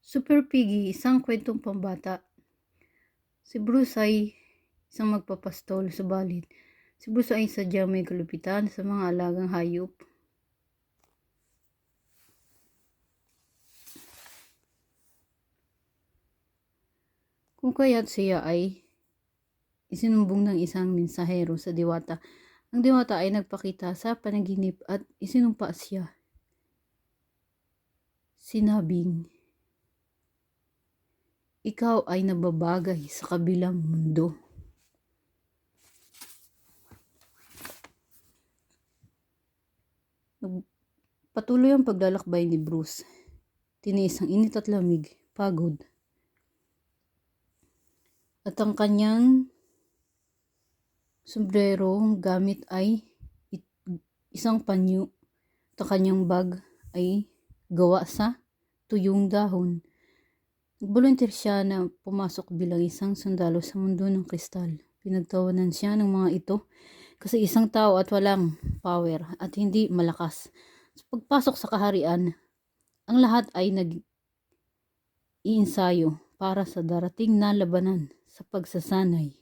Super Piggy, isang kwentong pambata. Si Bruce ay isang magpapastol, subalit si Bruce ay sadyang may kalupitan sa mga alagang hayop. Kung kaya't siya ay isinumbong ng isang mensahero sa diwata. Ang diwata ay nagpakita sa panaginip at isinumpa siya. Sinabing, ikaw ay nababagay sa kabilang mundo. Patuloy ang paglalakbay ni Bruce. Tiniis ang init at lamig, pagod. At ang kanyang sombrero gamit ay isang panyo. At ang kanyang bag ay gawa sa tuyong dahon. Nag-volunteer siya na pumasok bilang isang sundalo sa mundo ng kristal. Pinagtawanan siya ng mga ito kasi isang tao at walang power at hindi malakas. Sa pagpasok sa kaharian, ang lahat ay nag-iinsayo para sa darating na labanan sa pagsasanay.